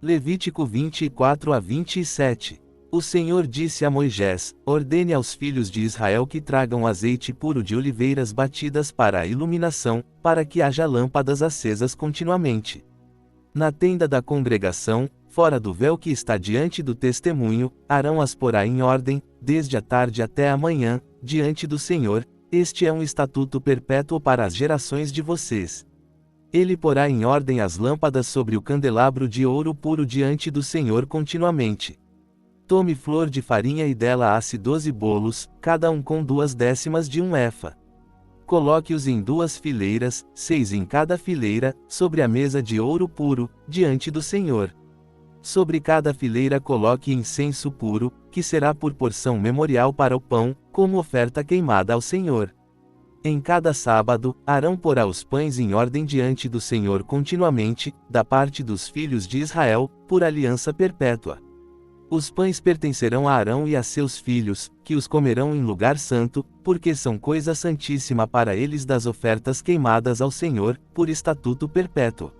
Levítico 24 a 27. O Senhor disse a Moisés: ordene aos filhos de Israel que tragam azeite puro de oliveiras batidas para a iluminação, para que haja lâmpadas acesas continuamente. Na tenda da congregação, fora do véu que está diante do testemunho, Arão as porá em ordem, desde a tarde até a manhã, diante do Senhor. Este é um estatuto perpétuo para as gerações de vocês. Ele porá em ordem as lâmpadas sobre o candelabro de ouro puro diante do Senhor continuamente. Tome flor de farinha e dela asse 12 bolos, cada um com 2/10 de um efa. Coloque-os em 2 fileiras, 6 em cada fileira, sobre a mesa de ouro puro, diante do Senhor. Sobre cada fileira coloque incenso puro, que será por porção memorial para o pão, como oferta queimada ao Senhor. Em cada sábado, Arão porá os pães em ordem diante do Senhor continuamente, da parte dos filhos de Israel, por aliança perpétua. Os pães pertencerão a Arão e a seus filhos, que os comerão em lugar santo, porque são coisa santíssima para eles das ofertas queimadas ao Senhor, por estatuto perpétuo.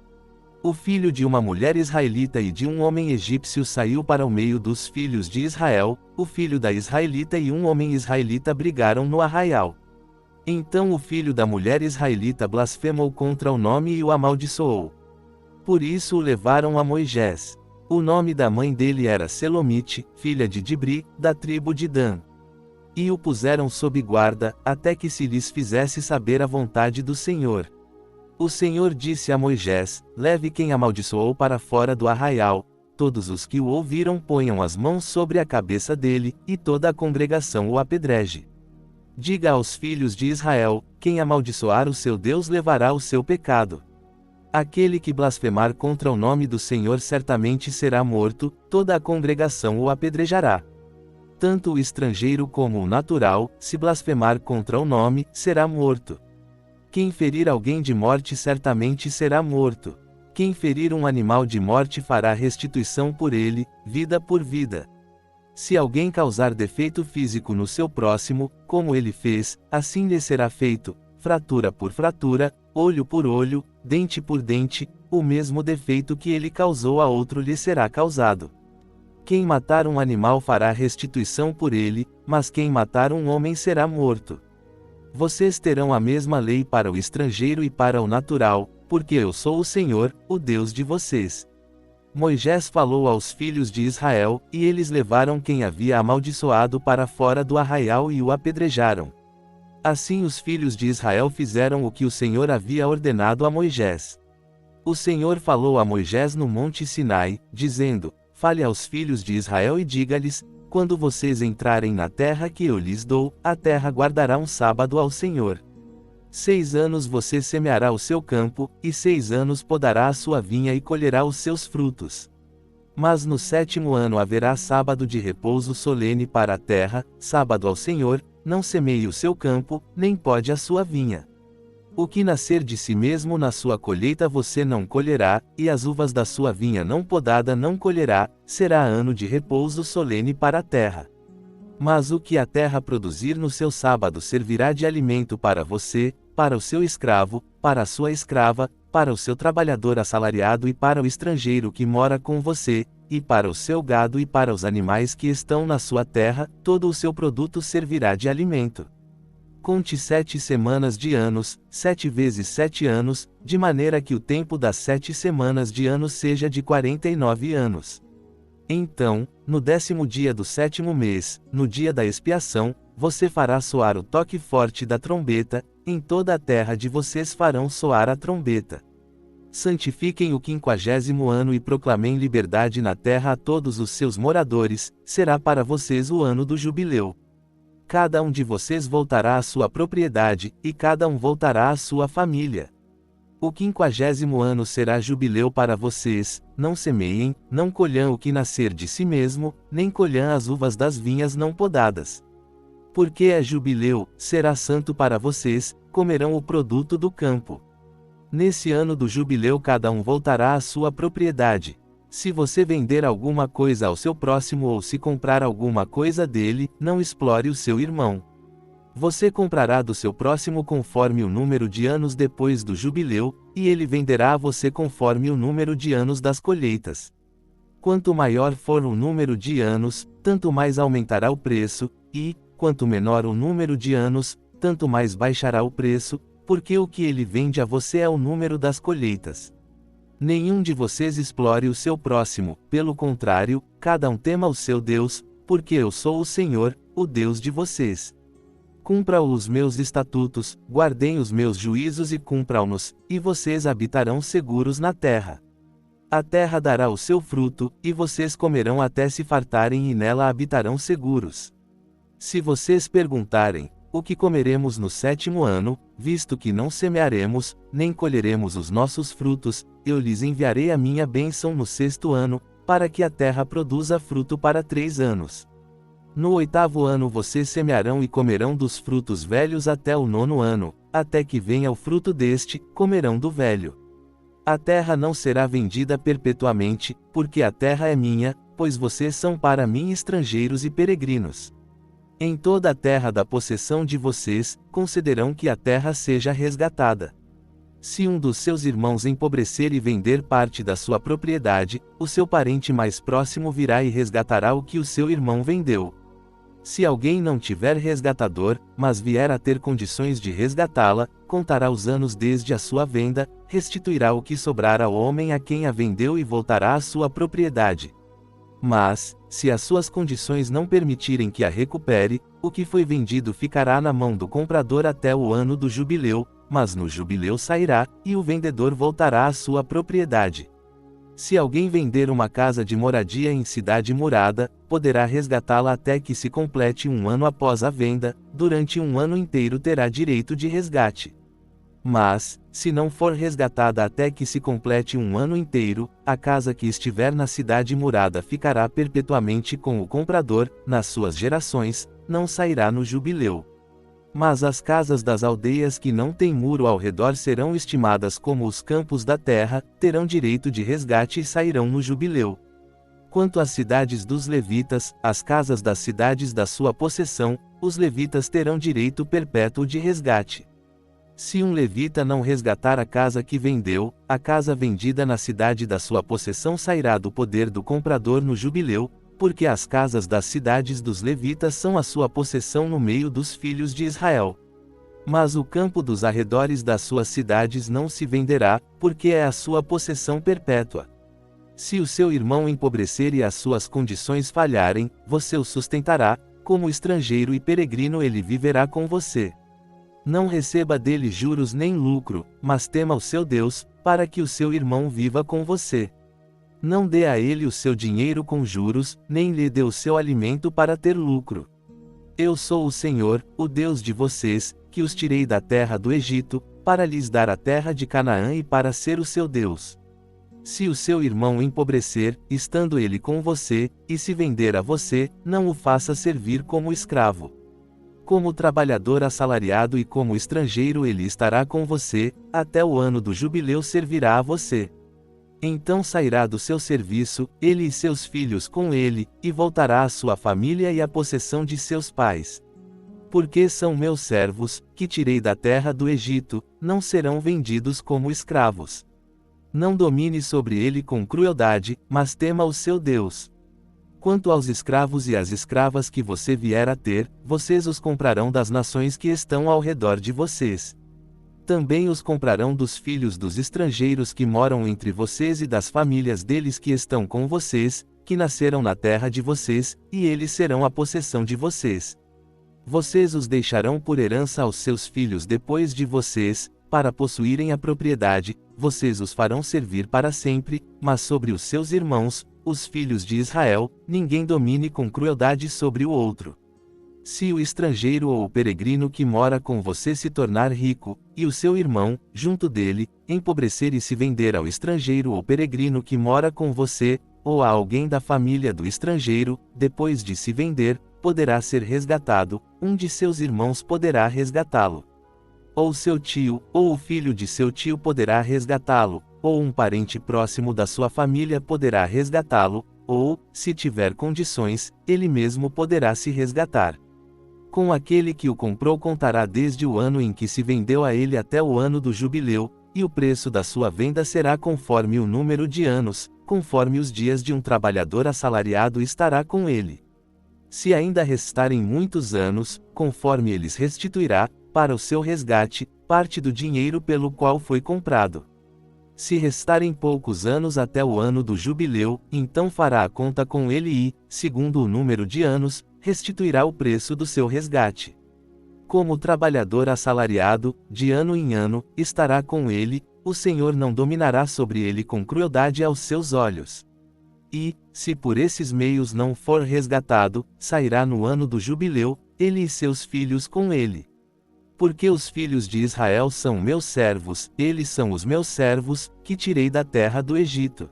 O filho de uma mulher israelita e de um homem egípcio saiu para o meio dos filhos de Israel, o filho da israelita e um homem israelita brigaram no arraial. Então o filho da mulher israelita blasfemou contra o nome e o amaldiçoou. Por isso o levaram a Moisés. O nome da mãe dele era Selomite, filha de Dibri, da tribo de Dan. E o puseram sob guarda, até que se lhes fizesse saber a vontade do Senhor. O Senhor disse a Moisés: leve quem amaldiçoou para fora do arraial, todos os que o ouviram ponham as mãos sobre a cabeça dele, e toda a congregação o apedreje. Diga aos filhos de Israel: quem amaldiçoar o seu Deus levará o seu pecado. Aquele que blasfemar contra o nome do Senhor certamente será morto, toda a congregação o apedrejará. Tanto o estrangeiro como o natural, se blasfemar contra o nome, será morto. Quem ferir alguém de morte certamente será morto. Quem ferir um animal de morte fará restituição por ele, vida por vida. Se alguém causar defeito físico no seu próximo, como ele fez, assim lhe será feito, fratura por fratura, olho por olho, dente por dente, o mesmo defeito que ele causou a outro lhe será causado. Quem matar um animal fará restituição por ele, mas quem matar um homem será morto. Vocês terão a mesma lei para o estrangeiro e para o natural, porque eu sou o Senhor, o Deus de vocês. Moisés falou aos filhos de Israel, e eles levaram quem havia amaldiçoado para fora do arraial e o apedrejaram. Assim os filhos de Israel fizeram o que o Senhor havia ordenado a Moisés. O Senhor falou a Moisés no monte Sinai, dizendo: fale aos filhos de Israel e diga-lhes: quando vocês entrarem na terra que eu lhes dou, a terra guardará um sábado ao Senhor. 6 anos você semeará o seu campo, e 6 anos podará a sua vinha e colherá os seus frutos. Mas no 7º ano haverá sábado de repouso solene para a terra, sábado ao Senhor. Não semeie o seu campo, nem pode a sua vinha. O que nascer de si mesmo na sua colheita você não colherá, e as uvas da sua vinha não podada não colherá, será ano de repouso solene para a terra. Mas o que a terra produzir no seu sábado servirá de alimento para você, para o seu escravo, para a sua escrava, para o seu trabalhador assalariado e para o estrangeiro que mora com você, e para o seu gado e para os animais que estão na sua terra, todo o seu produto servirá de alimento. Conte 7 semanas de anos, 7 vezes 7 anos, de maneira que o tempo das 7 semanas de anos seja de 49 anos. Então, no 10º dia do 7º mês, no dia da expiação, você fará soar o toque forte da trombeta, em toda a terra de vocês farão soar a trombeta. Santifiquem o 50º ano e proclamem liberdade na terra a todos os seus moradores, será para vocês o ano do jubileu. Cada um de vocês voltará à sua propriedade, e cada um voltará à sua família. O 50º ano será jubileu para vocês, não semeiem, não colham o que nascer de si mesmo, nem colham as uvas das vinhas não podadas. Porque é jubileu, será santo para vocês, comerão o produto do campo. Nesse ano do jubileu cada um voltará à sua propriedade. Se você vender alguma coisa ao seu próximo ou se comprar alguma coisa dele, não explore o seu irmão. Você comprará do seu próximo conforme o número de anos depois do jubileu, e ele venderá a você conforme o número de anos das colheitas. Quanto maior for o número de anos, tanto mais aumentará o preço, e, quanto menor o número de anos, tanto mais baixará o preço, porque o que ele vende a você é o número das colheitas. Nenhum de vocês explore o seu próximo, pelo contrário, cada um tema o seu Deus, porque eu sou o Senhor, o Deus de vocês. Cumpra os meus estatutos, guardem os meus juízos e cumpram-nos, e vocês habitarão seguros na terra. A terra dará o seu fruto, e vocês comerão até se fartarem e nela habitarão seguros. Se vocês perguntarem, o que comeremos no 7º ano, visto que não semearemos, nem colheremos os nossos frutos, eu lhes enviarei a minha bênção no 6º ano, para que a terra produza fruto para 3 anos. No 8º ano vocês semearão e comerão dos frutos velhos até o 9º ano, até que venha o fruto deste, comerão do velho. A terra não será vendida perpetuamente, porque a terra é minha, pois vocês são para mim estrangeiros e peregrinos. Em toda a terra da possessão de vocês, concederão que a terra seja resgatada. Se um dos seus irmãos empobrecer e vender parte da sua propriedade, o seu parente mais próximo virá e resgatará o que o seu irmão vendeu. Se alguém não tiver resgatador, mas vier a ter condições de resgatá-la, contará os anos desde a sua venda, restituirá o que sobrar ao homem a quem a vendeu e voltará à sua propriedade. Mas, se as suas condições não permitirem que a recupere, o que foi vendido ficará na mão do comprador até o ano do jubileu, mas no jubileu sairá, e o vendedor voltará à sua propriedade. Se alguém vender uma casa de moradia em cidade murada, poderá resgatá-la até que se complete 1 ano após a venda, durante 1 ano inteiro terá direito de resgate. Mas, se não for resgatada até que se complete 1 ano inteiro, a casa que estiver na cidade murada ficará perpetuamente com o comprador, nas suas gerações, não sairá no jubileu. Mas as casas das aldeias que não têm muro ao redor serão estimadas como os campos da terra, terão direito de resgate e sairão no jubileu. Quanto às cidades dos levitas, as casas das cidades da sua possessão, os levitas terão direito perpétuo de resgate. Se um levita não resgatar a casa que vendeu, a casa vendida na cidade da sua possessão sairá do poder do comprador no jubileu, porque as casas das cidades dos levitas são a sua possessão no meio dos filhos de Israel. Mas o campo dos arredores das suas cidades não se venderá, porque é a sua possessão perpétua. Se o seu irmão empobrecer e as suas condições falharem, você o sustentará, como estrangeiro e peregrino ele viverá com você. Não receba dele juros nem lucro, mas tema o seu Deus, para que o seu irmão viva com você. Não dê a ele o seu dinheiro com juros, nem lhe dê o seu alimento para ter lucro. Eu sou o Senhor, o Deus de vocês, que os tirei da terra do Egito, para lhes dar a terra de Canaã e para ser o seu Deus. Se o seu irmão empobrecer, estando ele com você, e se vender a você, não o faça servir como escravo. Como trabalhador assalariado e como estrangeiro ele estará com você, até o ano do jubileu servirá a você. Então sairá do seu serviço, ele e seus filhos com ele, e voltará à sua família e à possessão de seus pais. Porque são meus servos, que tirei da terra do Egito, não serão vendidos como escravos. Não domine sobre ele com crueldade, mas tema o seu Deus. Quanto aos escravos e às escravas que você vier a ter, vocês os comprarão das nações que estão ao redor de vocês. Também os comprarão dos filhos dos estrangeiros que moram entre vocês e das famílias deles que estão com vocês, que nasceram na terra de vocês, e eles serão a possessão de vocês. Vocês os deixarão por herança aos seus filhos depois de vocês, para possuírem a propriedade, vocês os farão servir para sempre, mas sobre os seus irmãos, os filhos de Israel, ninguém domine com crueldade sobre o outro. Se o estrangeiro ou o peregrino que mora com você se tornar rico, e o seu irmão, junto dele, empobrecer e se vender ao estrangeiro ou peregrino que mora com você, ou a alguém da família do estrangeiro, depois de se vender, poderá ser resgatado, um de seus irmãos poderá resgatá-lo. Ou seu tio, ou o filho de seu tio poderá resgatá-lo, ou um parente próximo da sua família poderá resgatá-lo, ou, se tiver condições, ele mesmo poderá se resgatar. Com aquele que o comprou contará desde o ano em que se vendeu a ele até o ano do jubileu, e o preço da sua venda será conforme o número de anos, conforme os dias de um trabalhador assalariado estará com ele. Se ainda restarem muitos anos, conforme eles restituirá, para o seu resgate, parte do dinheiro pelo qual foi comprado. Se restarem poucos anos até o ano do jubileu, então fará a conta com ele e, segundo o número de anos, restituirá o preço do seu resgate. Como trabalhador assalariado, de ano em ano, estará com ele, o Senhor não dominará sobre ele com crueldade aos seus olhos. E, se por esses meios não for resgatado, sairá no ano do jubileu, ele e seus filhos com ele. Porque os filhos de Israel são meus servos, eles são os meus servos, que tirei da terra do Egito.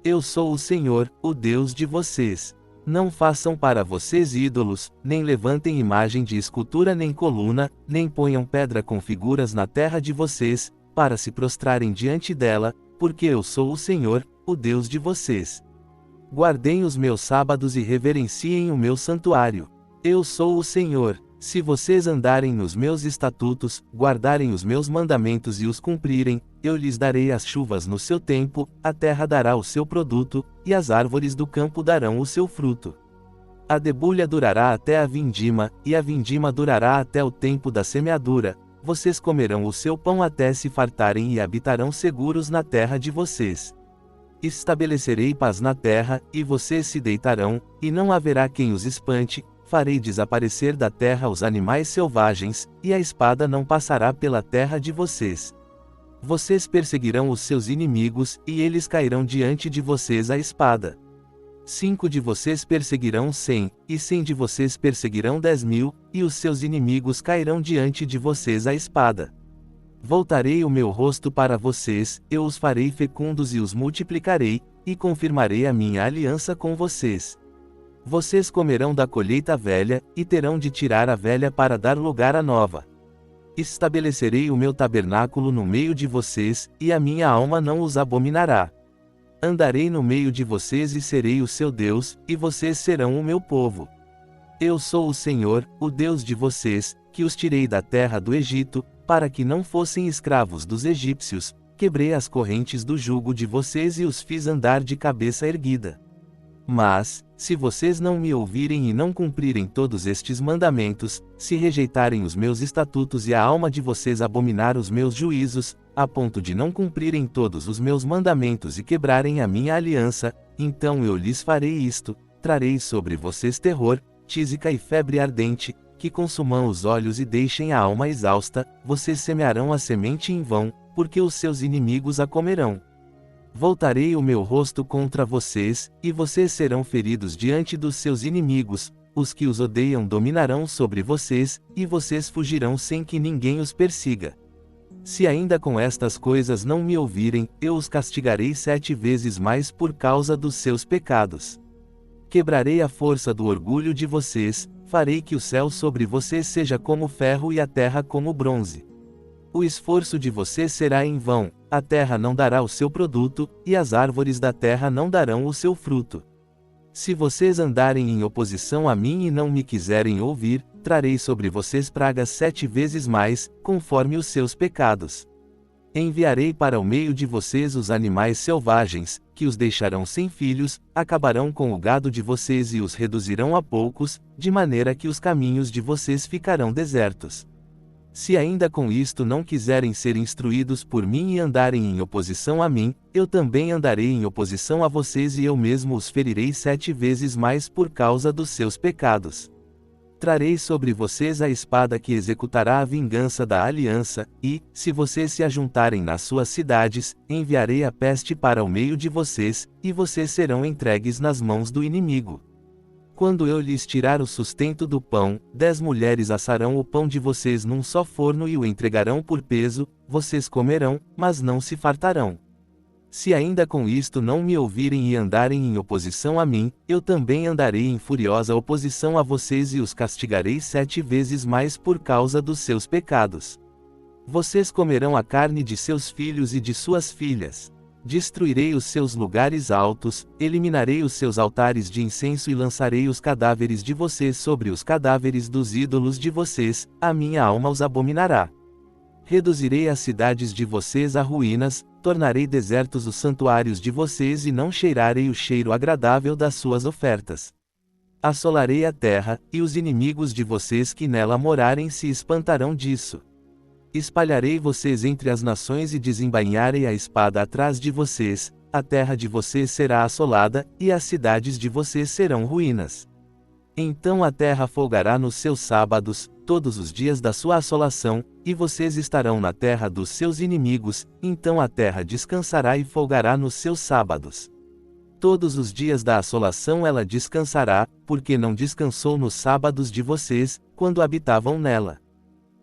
Eu sou o Senhor, o Deus de vocês. Não façam para vocês ídolos, nem levantem imagem de escultura nem coluna, nem ponham pedra com figuras na terra de vocês, para se prostrarem diante dela, porque eu sou o Senhor, o Deus de vocês. Guardem os meus sábados e reverenciem o meu santuário. Eu sou o Senhor. Se vocês andarem nos meus estatutos, guardarem os meus mandamentos e os cumprirem, eu lhes darei as chuvas no seu tempo, a terra dará o seu produto, e as árvores do campo darão o seu fruto. A debulha durará até a vindima, e a vindima durará até o tempo da semeadura. Vocês comerão o seu pão até se fartarem e habitarão seguros na terra de vocês. Estabelecerei paz na terra, e vocês se deitarão, e não haverá quem os espante. Farei desaparecer da terra os animais selvagens, e a espada não passará pela terra de vocês. Vocês perseguirão os seus inimigos, e eles cairão diante de vocês à espada. 5 de vocês perseguirão 100, e 100 de vocês perseguirão 10.000, e os seus inimigos cairão diante de vocês à espada. Voltarei o meu rosto para vocês, eu os farei fecundos e os multiplicarei, e confirmarei a minha aliança com vocês. Vocês comerão da colheita velha, e terão de tirar a velha para dar lugar à nova. Estabelecerei o meu tabernáculo no meio de vocês, e a minha alma não os abominará. Andarei no meio de vocês e serei o seu Deus, e vocês serão o meu povo. Eu sou o Senhor, o Deus de vocês, que os tirei da terra do Egito, para que não fossem escravos dos egípcios, quebrei as correntes do jugo de vocês e os fiz andar de cabeça erguida. Mas, se vocês não me ouvirem e não cumprirem todos estes mandamentos, se rejeitarem os meus estatutos e a alma de vocês abominar os meus juízos, a ponto de não cumprirem todos os meus mandamentos e quebrarem a minha aliança, então eu lhes farei isto: trarei sobre vocês terror, tísica e febre ardente, que consumam os olhos e deixem a alma exausta. Vocês semearão a semente em vão, porque os seus inimigos a comerão. Voltarei o meu rosto contra vocês, e vocês serão feridos diante dos seus inimigos. Os que os odeiam dominarão sobre vocês, e vocês fugirão sem que ninguém os persiga. Se ainda com estas coisas não me ouvirem, eu os castigarei 7 vezes mais por causa dos seus pecados. Quebrarei a força do orgulho de vocês, farei que o céu sobre vocês seja como ferro e a terra como bronze. O esforço de vocês será em vão, a terra não dará o seu produto, e as árvores da terra não darão o seu fruto. Se vocês andarem em oposição a mim e não me quiserem ouvir, trarei sobre vocês pragas 7 vezes mais, conforme os seus pecados. Enviarei para o meio de vocês os animais selvagens, que os deixarão sem filhos, acabarão com o gado de vocês e os reduzirão a poucos, de maneira que os caminhos de vocês ficarão desertos. Se ainda com isto não quiserem ser instruídos por mim e andarem em oposição a mim, eu também andarei em oposição a vocês e eu mesmo os ferirei 7 vezes mais por causa dos seus pecados. Trarei sobre vocês a espada que executará a vingança da aliança, e, se vocês se ajuntarem nas suas cidades, enviarei a peste para o meio de vocês, e vocês serão entregues nas mãos do inimigo. Quando eu lhes tirar o sustento do pão, 10 mulheres assarão o pão de vocês num só forno e o entregarão por peso, vocês comerão, mas não se fartarão. Se ainda com isto não me ouvirem e andarem em oposição a mim, eu também andarei em furiosa oposição a vocês e os castigarei 7 vezes mais por causa dos seus pecados. Vocês comerão a carne de seus filhos e de suas filhas. Destruirei os seus lugares altos, eliminarei os seus altares de incenso e lançarei os cadáveres de vocês sobre os cadáveres dos ídolos de vocês, a minha alma os abominará. Reduzirei as cidades de vocês a ruínas, tornarei desertos os santuários de vocês e não cheirarei o cheiro agradável das suas ofertas. Assolarei a terra, e os inimigos de vocês que nela morarem se espantarão disso. Espalharei vocês entre as nações e desembainharei a espada atrás de vocês, a terra de vocês será assolada, e as cidades de vocês serão ruínas. Então a terra folgará nos seus sábados, todos os dias da sua assolação, e vocês estarão na terra dos seus inimigos, então a terra descansará e folgará nos seus sábados. Todos os dias da assolação ela descansará, porque não descansou nos sábados de vocês, quando habitavam nela.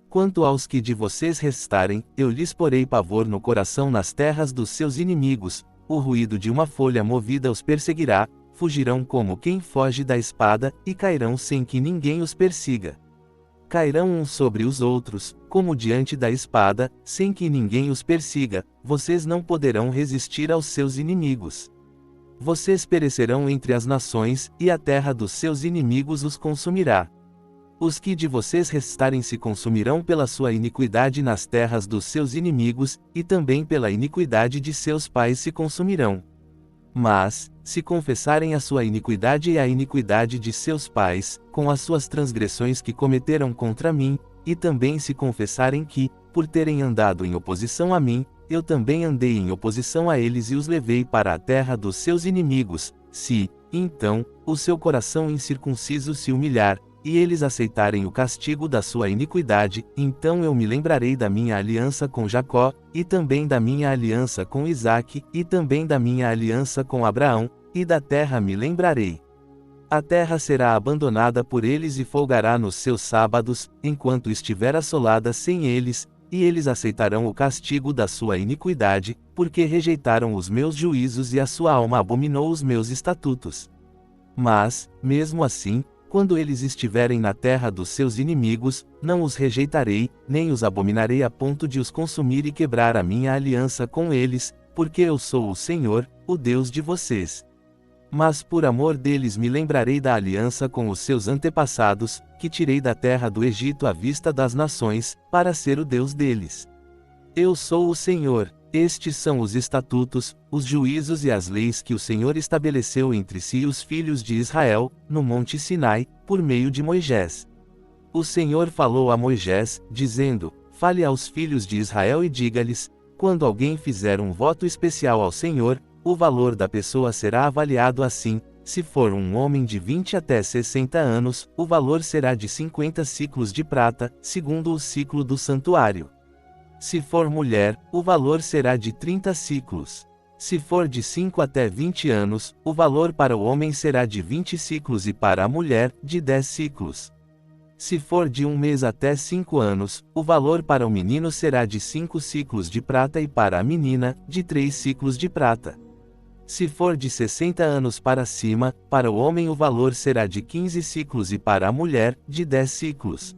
Quanto aos que de vocês restarem, eu lhes porei pavor no coração nas terras dos seus inimigos, o ruído de uma folha movida os perseguirá, fugirão como quem foge da espada, e cairão sem que ninguém os persiga. Cairão uns sobre os outros, como diante da espada, sem que ninguém os persiga, vocês não poderão resistir aos seus inimigos. Vocês perecerão entre as nações, e a terra dos seus inimigos os consumirá. Os que de vocês restarem se consumirão pela sua iniquidade nas terras dos seus inimigos, e também pela iniquidade de seus pais se consumirão. Mas, se confessarem a sua iniquidade e a iniquidade de seus pais, com as suas transgressões que cometeram contra mim, e também se confessarem que, por terem andado em oposição a mim, eu também andei em oposição a eles e os levei para a terra dos seus inimigos, se, então, o seu coração incircunciso se humilhar, e eles aceitarem o castigo da sua iniquidade, então eu me lembrarei da minha aliança com Jacó, e também da minha aliança com Isaque, e também da minha aliança com Abraão, e da terra me lembrarei. A terra será abandonada por eles e folgará nos seus sábados, enquanto estiver assolada sem eles, e eles aceitarão o castigo da sua iniquidade, porque rejeitaram os meus juízos e a sua alma abominou os meus estatutos. Mas, mesmo assim, quando eles estiverem na terra dos seus inimigos, não os rejeitarei, nem os abominarei a ponto de os consumir e quebrar a minha aliança com eles, porque eu sou o Senhor, o Deus de vocês. Mas por amor deles me lembrarei da aliança com os seus antepassados, que tirei da terra do Egito à vista das nações, para ser o Deus deles. Eu sou o Senhor. Estes são os estatutos, os juízos e as leis que o Senhor estabeleceu entre si e os filhos de Israel, no monte Sinai, por meio de Moisés. O Senhor falou a Moisés, dizendo: Fale aos filhos de Israel e diga-lhes: quando alguém fizer um voto especial ao Senhor, o valor da pessoa será avaliado assim: se for um homem de 20 até 60 anos, o valor será de 50 siclos de prata, segundo o ciclo do santuário. Se for mulher, o valor será de 30 siclos. Se for de 5 até 20 anos, o valor para o homem será de 20 siclos e para a mulher, de 10 siclos. Se for de 1 mês até 5 anos, o valor para o menino será de 5 siclos de prata e para a menina, de 3 siclos de prata. Se for de 60 anos para cima, para o homem o valor será de 15 siclos e para a mulher, de 10 siclos.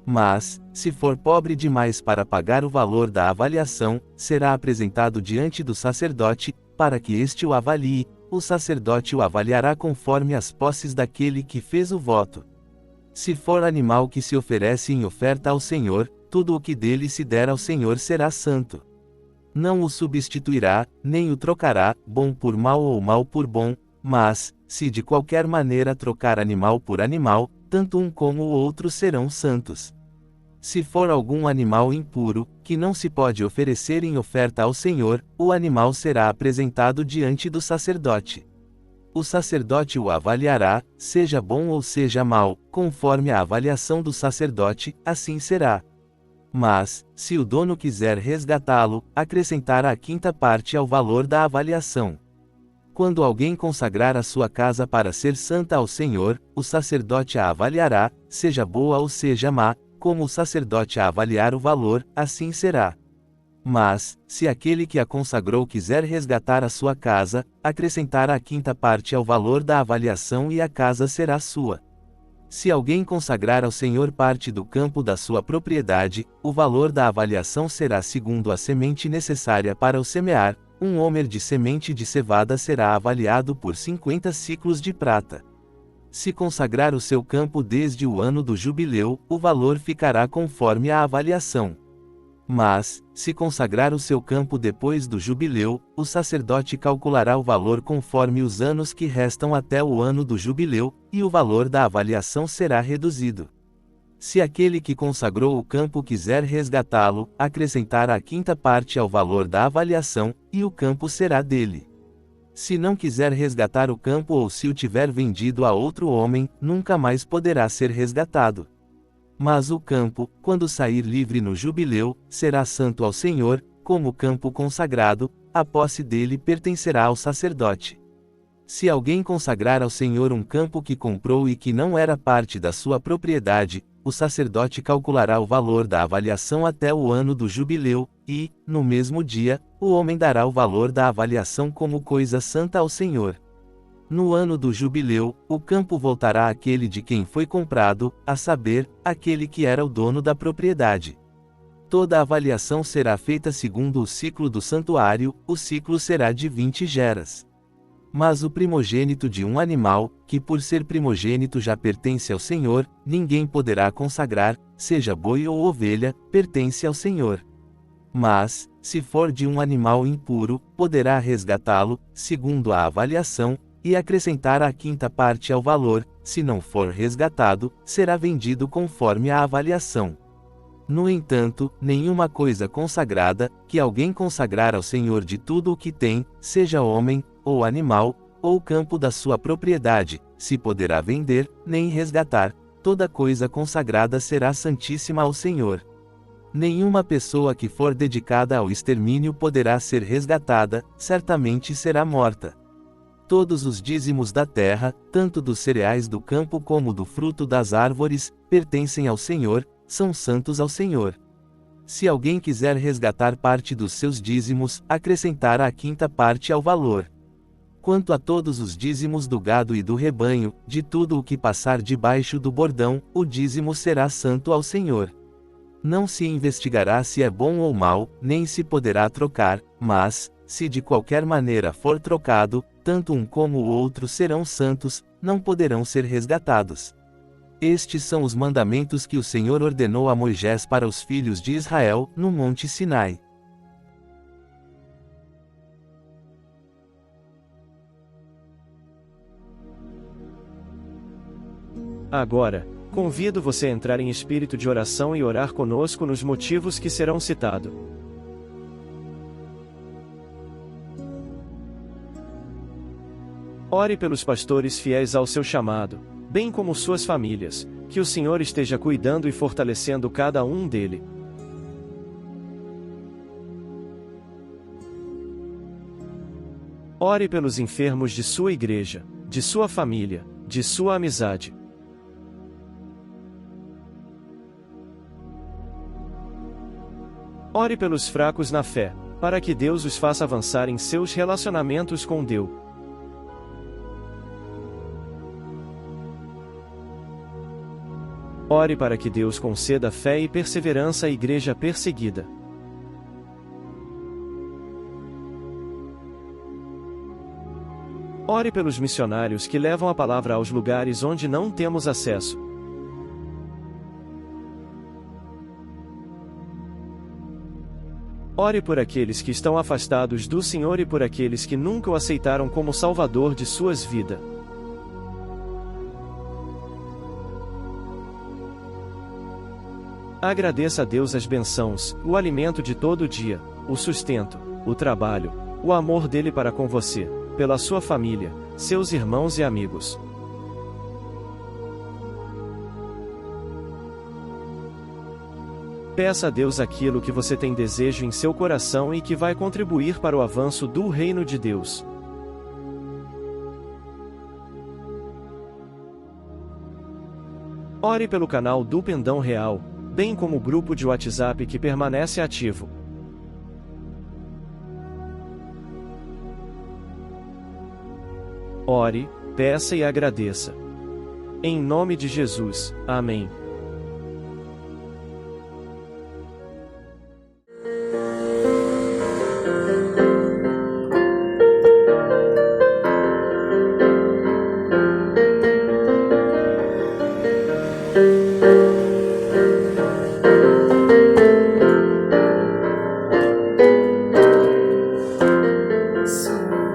Mas, se for pobre demais para pagar o valor da avaliação, será apresentado diante do sacerdote, para que este o avalie, o sacerdote o avaliará conforme as posses daquele que fez o voto. Se for animal que se oferece em oferta ao Senhor, tudo o que dele se der ao Senhor será santo. Não o substituirá, nem o trocará, bom por mal ou mal por bom, mas, se de qualquer maneira trocar animal por animal, tanto um como o outro serão santos. Se for algum animal impuro, que não se pode oferecer em oferta ao Senhor, o animal será apresentado diante do sacerdote. O sacerdote o avaliará, seja bom ou seja mau, conforme a avaliação do sacerdote, assim será. Mas, se o dono quiser resgatá-lo, acrescentará a quinta parte ao valor da avaliação. Quando alguém consagrar a sua casa para ser santa ao Senhor, o sacerdote a avaliará, seja boa ou seja má, como o sacerdote a avaliar o valor, assim será. Mas, se aquele que a consagrou quiser resgatar a sua casa, acrescentará a quinta parte ao valor da avaliação e a casa será sua. Se alguém consagrar ao Senhor parte do campo da sua propriedade, o valor da avaliação será segundo a semente necessária para o semear. Um homer de semente de cevada será avaliado por 50 siclos de prata. Se consagrar o seu campo desde o ano do jubileu, o valor ficará conforme a avaliação. Mas, se consagrar o seu campo depois do jubileu, o sacerdote calculará o valor conforme os anos que restam até o ano do jubileu, e o valor da avaliação será reduzido. Se aquele que consagrou o campo quiser resgatá-lo, acrescentará a quinta parte ao valor da avaliação, e o campo será dele. Se não quiser resgatar o campo ou se o tiver vendido a outro homem, nunca mais poderá ser resgatado. Mas o campo, quando sair livre no jubileu, será santo ao Senhor, como campo consagrado, a posse dele pertencerá ao sacerdote. Se alguém consagrar ao Senhor um campo que comprou e que não era parte da sua propriedade, o sacerdote calculará o valor da avaliação até o ano do jubileu, e, no mesmo dia, o homem dará o valor da avaliação como coisa santa ao Senhor. No ano do jubileu, o campo voltará àquele de quem foi comprado, a saber, aquele que era o dono da propriedade. Toda a avaliação será feita segundo o ciclo do santuário, o ciclo será de 20 geras. Mas o primogênito de um animal, que por ser primogênito já pertence ao Senhor, ninguém poderá consagrar, seja boi ou ovelha, pertence ao Senhor. Mas, se for de um animal impuro, poderá resgatá-lo, segundo a avaliação, e acrescentar a quinta parte ao valor, se não for resgatado, será vendido conforme a avaliação. No entanto, nenhuma coisa consagrada, que alguém consagrar ao Senhor de tudo o que tem, seja homem, ou animal, ou campo da sua propriedade, se poderá vender, nem resgatar, toda coisa consagrada será santíssima ao Senhor. Nenhuma pessoa que for dedicada ao extermínio poderá ser resgatada, certamente será morta. Todos os dízimos da terra, tanto dos cereais do campo como do fruto das árvores, pertencem ao Senhor, são santos ao Senhor. Se alguém quiser resgatar parte dos seus dízimos, acrescentará a quinta parte ao valor. Quanto a todos os dízimos do gado e do rebanho, de tudo o que passar debaixo do bordão, o dízimo será santo ao Senhor. Não se investigará se é bom ou mau, nem se poderá trocar, mas, se de qualquer maneira for trocado, tanto um como o outro serão santos, não poderão ser resgatados. Estes são os mandamentos que o Senhor ordenou a Moisés para os filhos de Israel, no Monte Sinai. Agora, convido você a entrar em espírito de oração e orar conosco nos motivos que serão citados. Ore pelos pastores fiéis ao seu chamado, bem como suas famílias, que o Senhor esteja cuidando e fortalecendo cada um dele. Ore pelos enfermos de sua igreja, de sua família, de sua amizade. Ore pelos fracos na fé, para que Deus os faça avançar em seus relacionamentos com Deus. Ore para que Deus conceda fé e perseverança à igreja perseguida. Ore pelos missionários que levam a palavra aos lugares onde não temos acesso. Ore por aqueles que estão afastados do Senhor e por aqueles que nunca o aceitaram como Salvador de suas vidas. Agradeça a Deus as bênçãos, o alimento de todo dia, o sustento, o trabalho, o amor dele para com você, pela sua família, seus irmãos e amigos. Peça a Deus aquilo que você tem desejo em seu coração e que vai contribuir para o avanço do reino de Deus. Ore pelo canal do Pendão Real, bem como o grupo de WhatsApp que permanece ativo. Ore, peça e agradeça. Em nome de Jesus, amém.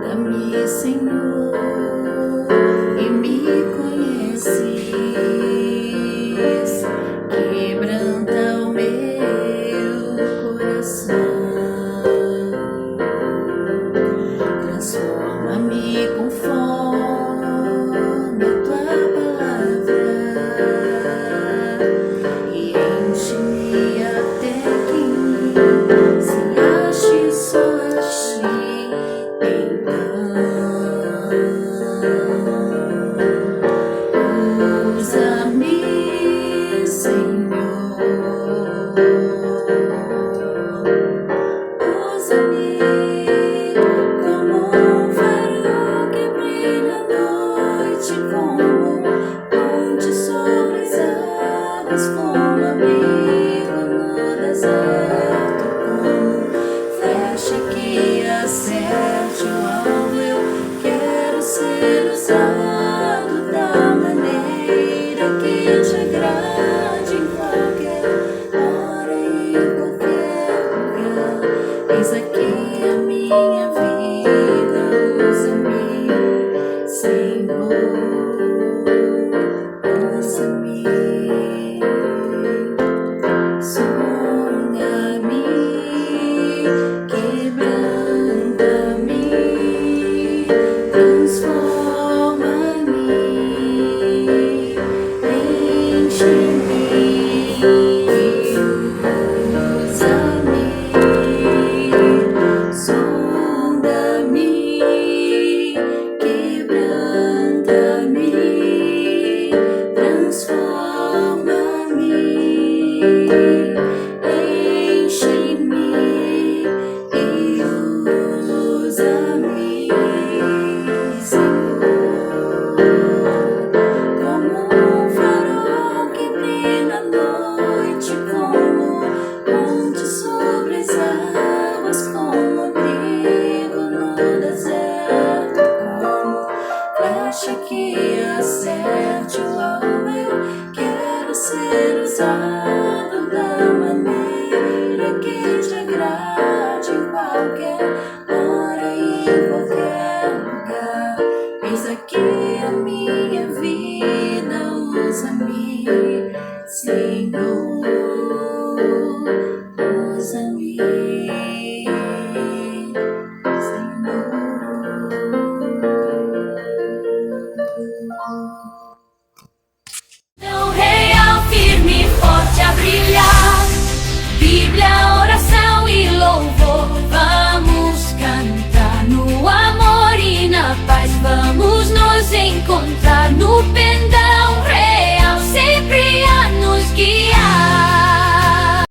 Sonda-me, Senhor, e me conheces. Quebranta o meu coração. Transforma-me conforme a tua palavra e enche-me até que em mim se ache só a ti. Usa-me, Senhor, usa-me como um farol que brilha à noite, como ponte sobre as águas, como abrigo no deserto, como flecha que acerte o alvo. Eu quero ser usado da maneira que te agrade, em qualquer hora e em qualquer lugar. Eis aqui a minha vida, usa-me, Senhor, usa-me. Sonda-me, quebranta-me, transforma-me, enche-me, usa-me. Sonda-me, quebranta-me, transforma-me, enche-me e usa-me, Senhor, como um farol que brilha à noite, como ponte sobre as águas, como abrigo no deserto, como flecha que acerte o alvo. Eu quero ser usado da maneira que te agrade, em qualquer hora e em qualquer lugar. Eis aqui a minha vida, usa-me, Senhor, usa-me, Senhor. Tão real, firme e forte a brilhar. Bíblia, oração e louvor. Vamos cantar no amor e na paz. Vamos nos encontrar.